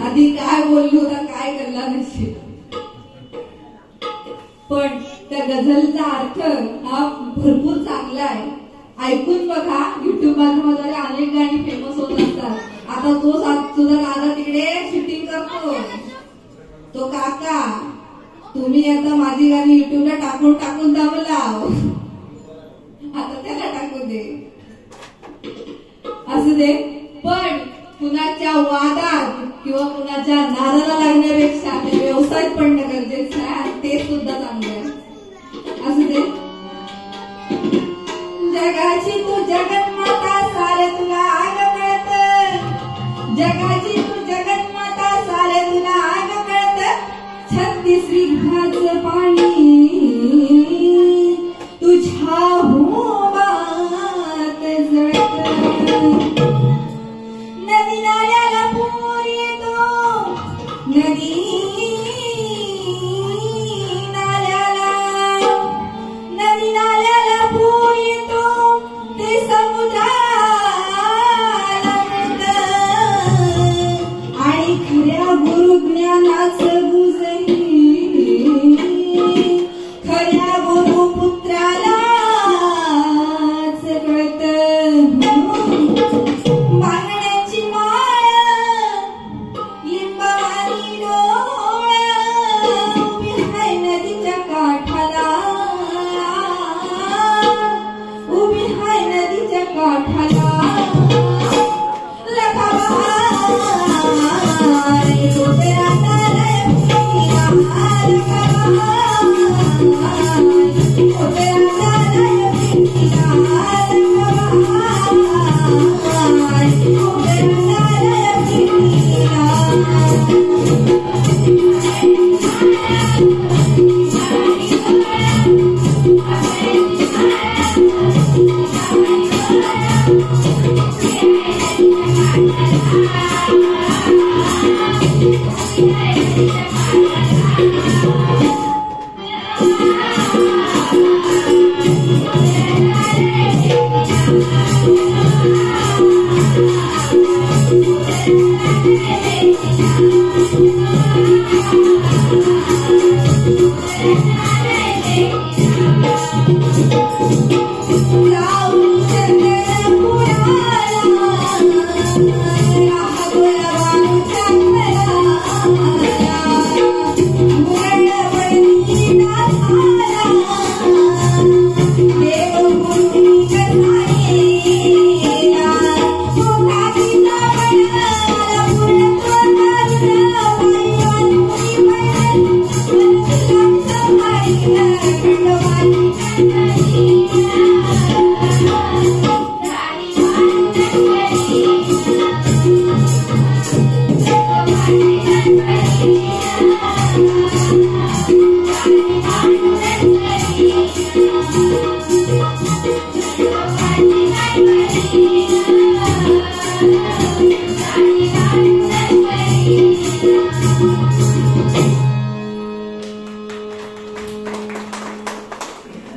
आधी काय बोललो होता काय करला नसेल, पण त्या गझलचा अर्थ हा भरपूर चांगला आहे. ऐकून बघा, युट्यूब माध्यमाद्वारे अनेक गाणी फेमस होत असतात. आता तो सुद्धा दादा तिकडे शूटिंग करतो. तो काका तुम्ही आता माझी गाणी युट्यूबला टाकून टाकून दाबला, आता त्याला टाकू दे, असू दे. पण कुणाच्या वादात किंवा कुणाच्या नादाला लागण्यापेक्षा ते व्यवसाय पडणं गरजेचं आहे, ते सुद्धा चांगलं आहे. असू दे. जगाची तू जगन्माता सारे तुला आग कळत, जगाची तू जगन्माता सारे तुला आग कळत, 36 विघाचं पाणी तुझ्या होमात जळत. नदी नाल्याला पूर येतो, नदी नाल्याला पूर येतो, ते समुद्राला आणि खऱ्या गुरुज्ञानाचं गुजही खऱ्या गुरुपुत्रालाच कळतं. बांगड्याची माळ लिंबावानी डोळा उभी हाय नदीच्या काठाला, उभी हाय नदीच्या काठाला.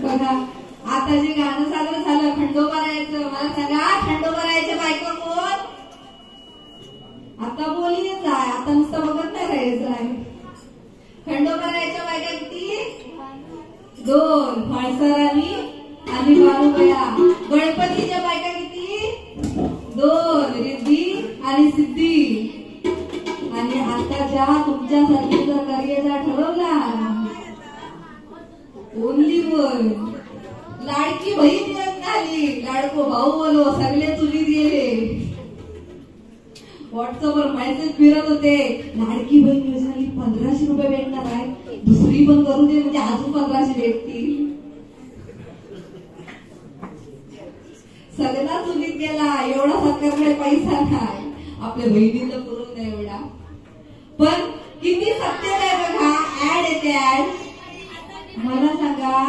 बघा आता जे गाणं सादर झालं खंडोबारायचं, मला सांगा खंडोबारायच्या बायका कोण? आता बोलीच आहे, आता नुसतं बघत नाही राहायचं आहे. खंडोबारायच्या बायका किती? 2, म्हळसराणी आणि बाळूबया. गणपतीच्या बायका किती? 2, रिद्धी आणि सिद्धी. आणि आता ज्या तुमच्यासाठी जर कार्याचा ठरवला ओनली वन, लाडकी बहीण झाली, लाडको भाऊ बोलो, सगळे चुलीत गेले. व्हॉट्सअपवर मेसेज फिरत होते, लाडकी बहीण योजनेली 1500 रुपये भेटणार आहे, दुसरी पण करू दे म्हणजे अजून 1500 भेटतील. सगळ्यांना चुलीत गेला, एवढा सरकारकडे पैसा नाही, आपल्या बहिणीला पुरवत नाही एवढा. पण किती सत्य आहे बघा. ऍड येते ऍड. मला सांगा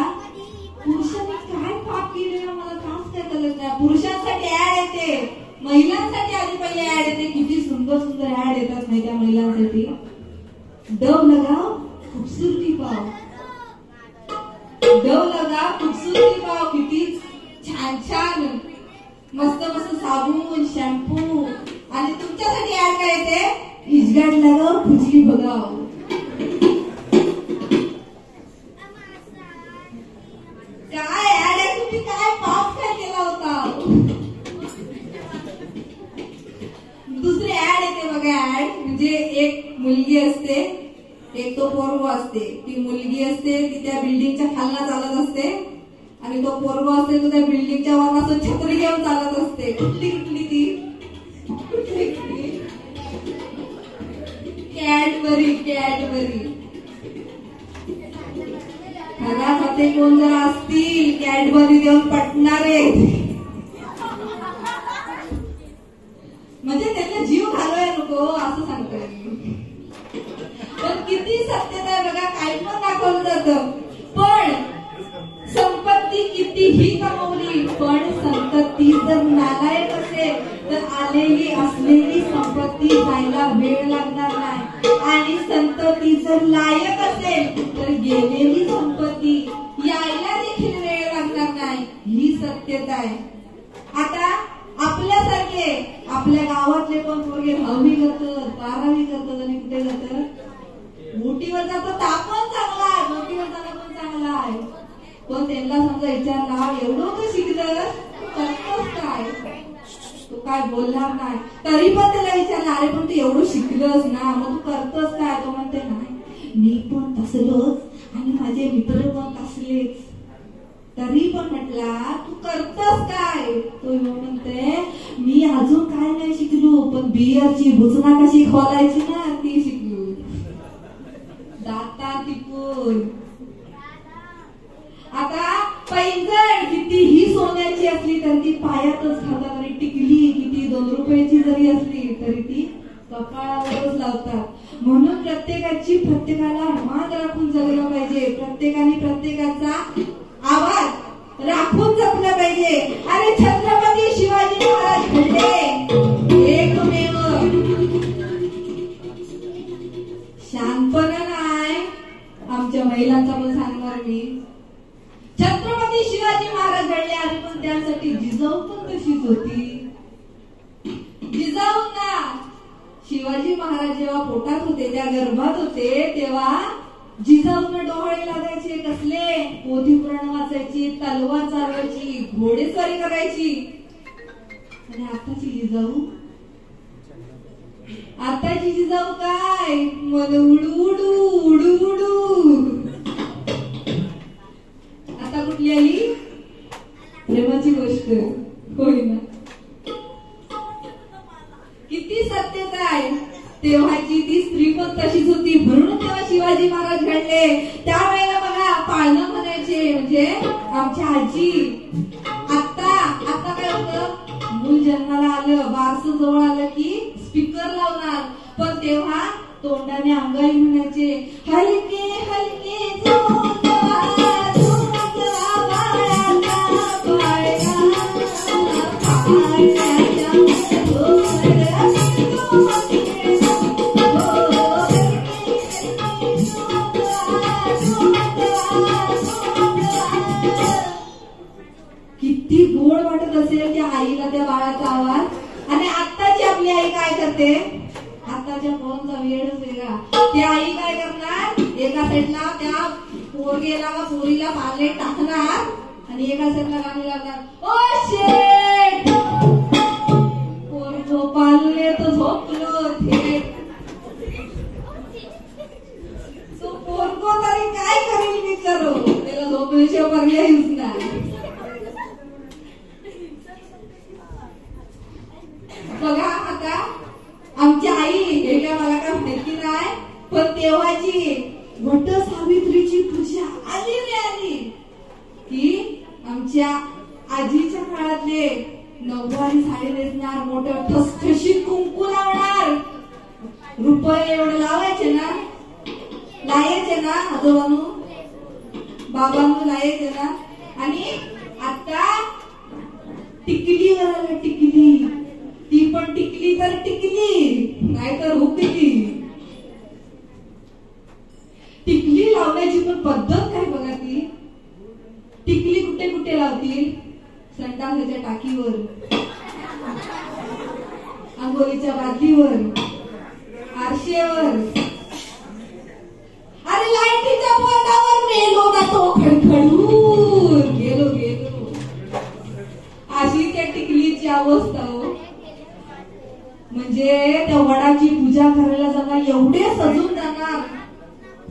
पुरुषांनी काय पाप केलेलं मला खास काय कळत नाही. पुरुषांसाठी ऍड येते, महिलांसाठी आधी पहिले ऍड येते. किती सुंदर सुंदर ऍड येतात नाही त्या महिलांसाठी. डव लगाव खूबसूरती पाव, डव लगाव खूबसूरती पाव. किती छान छान मस्त मस्त साबून शॅम्पू. आणि तुमच्यासाठी ऍड काय येते, हिजगाड लगाव खुजली बघाव. काय ऍड आहे, तुम्ही काय पाप काय केला होता. दुसरी ऍड येते बघा. ऍड म्हणजे एक मुलगी असते, एक तो पोरगो असते. ती मुलगी असते ती त्या बिल्डिंगच्या खालना चालत असते आणि तो पोरगो असते तो त्या बिल्डिंगच्या वर असं छत्री घेऊन चालत असते. कुठली कुठली ती, कुठली कुठली, कॅडबरी. कॅडबरी घरात होते कोण जर असतील कॅडबरी देऊन पटणारे, म्हणजे त्यांना जीव घालवाय नको असं सांगतोय. पण किती सत्यता आहे बघा. काही पण दाखवलं जातं. पण संपत्ती कितीही कमवली पण संतती जर नालायक असेल तर आलेली असलेली संपत्ती जायला वेळ लागणार नाही. आणि संतती जर लायक असेल तर गेलेली संपत्ती यायला देखील वेळ लागणार नाही. ही सत्यता आहे. आता आपल्यासारखे आपल्या गावातले पण पोरगे 10वी करतात, 12वी करतात आणि कुठे जातात, मोठीवर जातो. तापण चांगला आहे, मोठीवर जाणं पण चांगला आहे. पण त्यांना समजा विचारला एवढं तर शिकलं करतोस काय, तू काय बोलणार नाही. तरी पण त्याला विचारलं अरे पण तू एवढं शिकलंस ना मग तू करतोस काय. तो म्हणते नाही मी पण तसलोच आणि माझे मित्र पण तसलेच. तरी पण म्हटला तू करतोस काय. तो म्हणते मी अजून काय नाही शिकलो पण बियरची भुजना कशी खोलायची ना ती शिकलो. दाता टिपून. आता पैंजण कितीही सोन्याची असली तर ती पायातच घालतात आणि टिकली किती 2 रुपयाची जरी असली तरी ती कपाळावरच लावतात. म्हणून प्रत्येकाला मान राखून जगलं पाहिजे. प्रत्येकाने प्रत्येकाचा आवाज राखून जपलं पाहिजे. अरे छत्रपती शिवाजी महाराज घडले एकमेव. शांतपणा नाही. आमच्या महिलांचा पण सांगणार मी. छत्रपती शिवाजी महाराज घडले आणि पण त्यासाठी जिजाऊ पण तशीच होती. जिजाऊंना शिवाजी महाराज जेव्हा पोटात होते त्या गर्भात होते तेव्हा जिजाऊंना डोळे लागायचे. कसले, पोथी पुराण वाचायची, तलवार चालवायची, घोडेस्वारी करायची. आणि आताची जिजाऊ काय मन उडू उडू उडू उडू. आता कुठली आली प्रेमाची गोष्ट होय ना. किती सत्यता आहे. तेव्हाची ती स्त्री पण तशीच होती म्हणून तेव्हा शिवाजी महाराज घडले. त्यावेळेला बघा पाळणं म्हणायचे म्हणजे आमच्या आजी. आता काय होतं, मूल जन्माला आलं बारसं जवळ आलं की स्पीकर लावणार. पण तेव्हा तोंडाने अंगाई म्हणायचे हलके हलके किती गोड वाटत असेल त्या आईला त्या बाळाचा आवाज. आणि आत्ताची आपली आई काय करते, आताच्या फोनचा वेळच वेगळा. ती आई काय करणार, एका साईडला त्या पोरगेला का पोरीला पाले टाकणार आणि एका साईडला गाणी लागणार. ओ शेट पोरगो पालले तर झोपलो थेट. तो पोरगो तरी काय करेल विचारो, त्याला झोपल्याशिवाय पर्यायच नाही. बघा आता आमची आई हे काय मला काय माहिती नाही पण तेव्हाची वट सावित्रीची पूजा आली की आमच्या आजीच्या काळातले नऊवारी साडी नेसणार, मोठं ठसठशीत कुंकू लावणार. रुपये एवढे लावायचे ना, लावायचे ना आजोबांनो बाबांनो, लावायचे ना. आणि आता टिकलीवर आलं, टिकली. ती पण टिकली तर टिकली, नाहीतर हुकली. टिकली लावण्याची पण पद्धत काय बघा. ती टिकली कुठे कुठे लावतील? संडासाच्या टाकीवर, आंघोळीच्या बादलीवर, आरशेवर. अरे लाईटीच्या बोर्डावर मेलो ना तो खडखडून, गेलो गेलो. अशी त्या टिकलीची अवस्था हो. म्हणजे त्या वडाची पूजा करायला जाणार, एवढे सजून जाणार,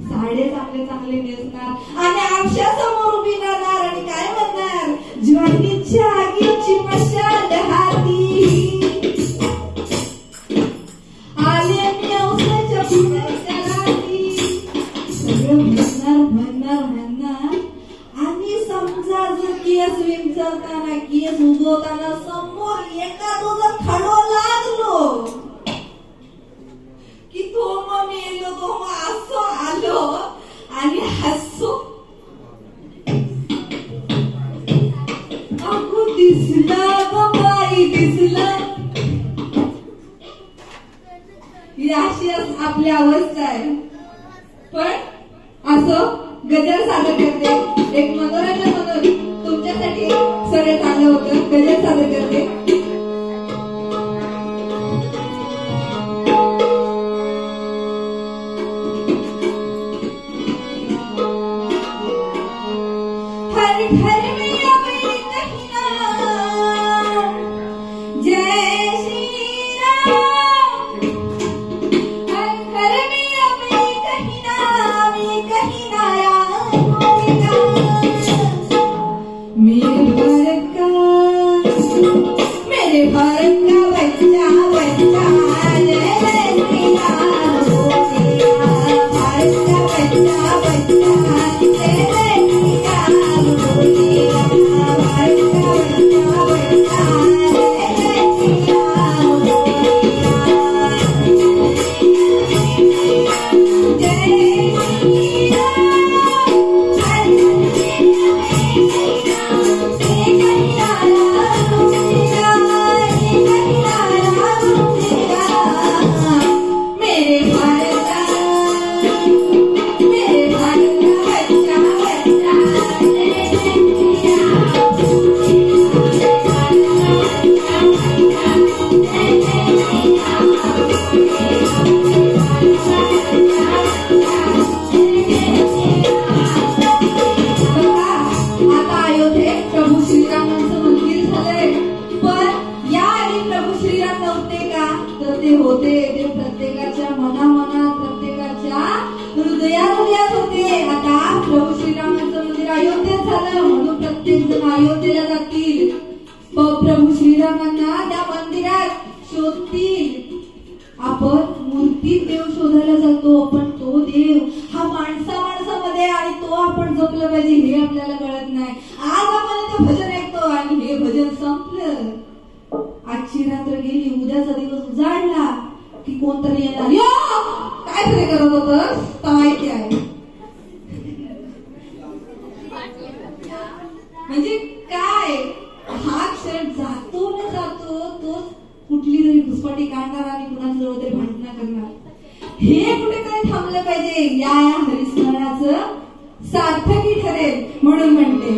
साडे चांगले चांगले नेसणार आणि आरशासमोर उभी राहणार आणि काय म्हणणार, ज्वारीच्या आगीची मशाल हाती आले नेवसाच्या फुलाच्या राती. सगळं म्हणणार. आणि समजा जर केस विंचरताना, केस उगवताना समोर एखादं जर खडो लागलो की तो मग मेलो, तो मग असं आलो आणि हसो. अगो दिसला ग बाई दिसला. ही अशी आपली अवस्था आहे. पण असं गजर सादर करते, एक मनोरंजन म्हणून तुमच्यासाठी सगळे चाललं होतं. गजर सादर करते. प्रभू श्रीरामांना त्या मंदिरात शोधतील. आपण मूर्तीत देव शोधायला जातो, पण तो देव हा माणसामध्ये आणि तो आपण जपलं पाहिजे हे आपल्याला कळत नाही. आज आपण ते भजन ऐकतो आणि हे भजन संपलं. आजची रात्र गेली, उद्याचा दिवस उजाडला की कोणतरी येणार, काय तरी करत होतं माहिती आहे. म्हणजे काय, हा क्षण जातो ना जातो, तो कुठली तरी घुसपाटी काढणार आणि कुणाच्या जवळ तरी भांडणं करणार. हे कुठेतरी थांबलं पाहिजे. या हरिस्मरणाचं सार्थकी ठरेल म्हणून म्हणते.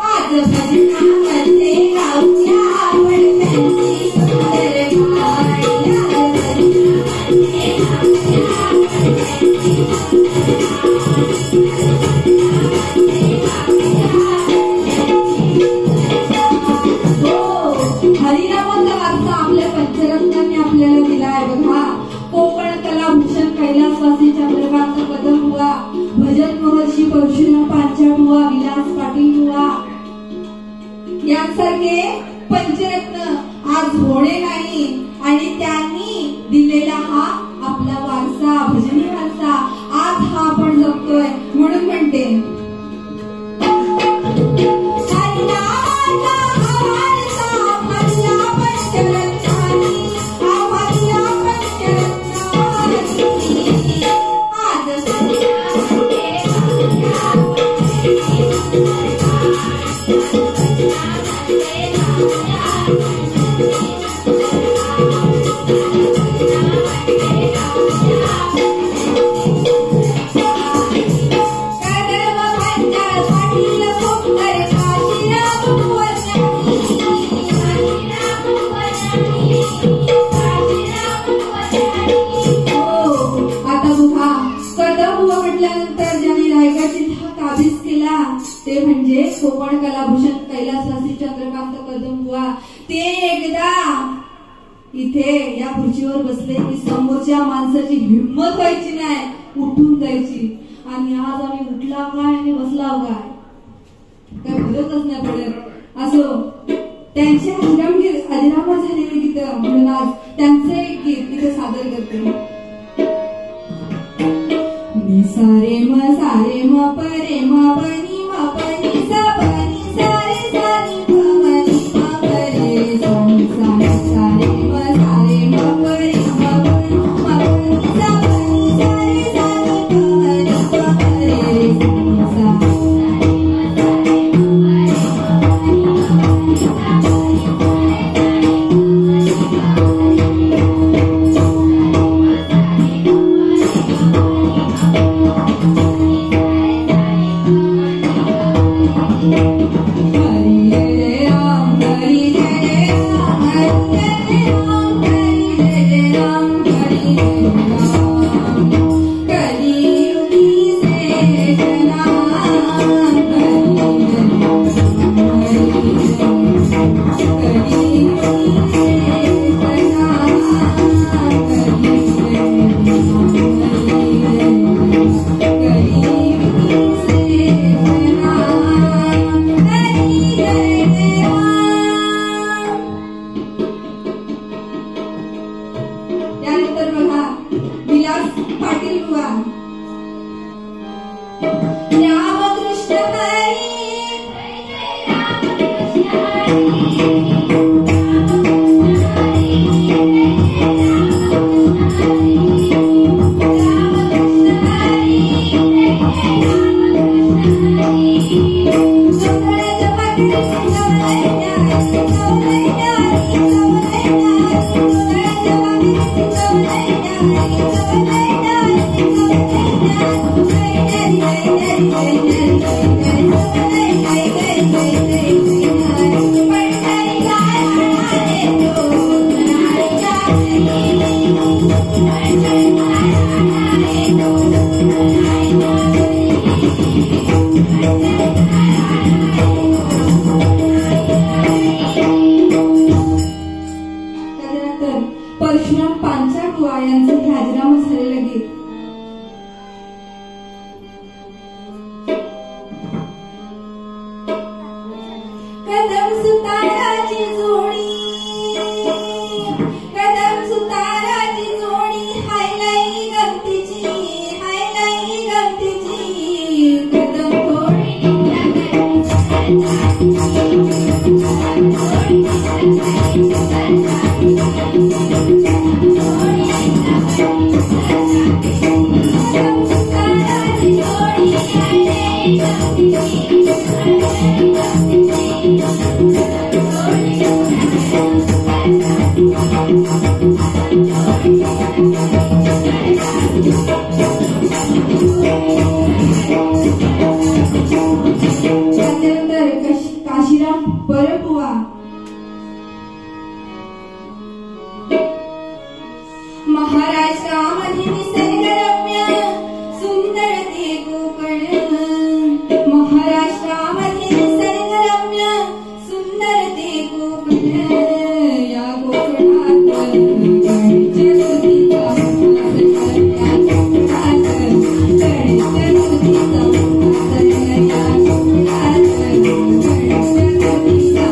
आज यांसारखे पंचरत्न आज होणे नाही आणि त्यांनी दिलेला हा आपला वारसा, भजनी वारसा आज हा आपण जपतोय. म्हणून म्हणते ते म्हणजे कोकण कलाभूषण कैलासवासी चंद्रकांत कदम बुवा. ते एकदा इथे या खुर्चीवर बसले की समोरच्या माणसाची हिंमत व्हायची नाही, उठून जायची. आणि आज आम्ही उठला काय आणि बसला काय फरकच नाही पडत. असो त्यांचे अजरामर झालेले गीत म्हणून आज त्यांचं एक गीत इथे सादर करते. सारे म परे म पनी म पनी सा पनी सारे सानी प मनी म परे सानी सारे सारे म परे म पनी म पनी सा पनी सारे सानी प मनी म परे सानी सा. परशुराम पांचाळ बुवा यांचं हे अजरामर झालेलं गीत. कदम सुताराची जोडी, कदम सुताराची जोडी, हायलाई गमतीची, हायलाई गमतीची. कदम थोडी काशीराम परबुवा. महाराष्ट्रामध्ये निसर्गरम्य सुंदर ते कोकण, महाराष्ट्रामध्ये निसर्गरम्य सुंदर ते कोकण. या कोकणात गणेश स्तुतीचा गणेश स्तुतीचा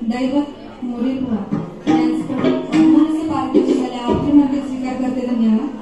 दैवत मोरेपुरा यांच्याकडून पारितोषिकाला अभिनंदन स्वीकार करते. धन्यवाद.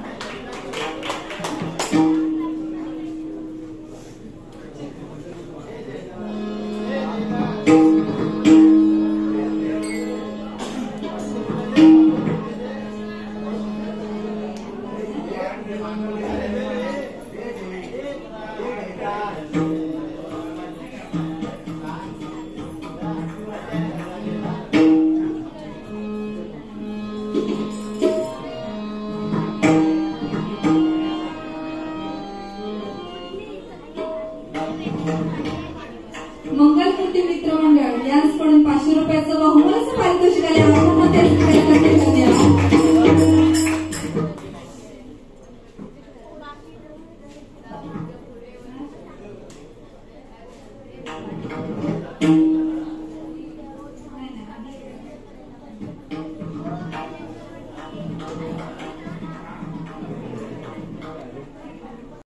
मंगलमूर्ती मित्र मंडळ यांच्याकडून 500 रुपयाचं बहुमूल्य पारितोषिक आले. धन्यवाद.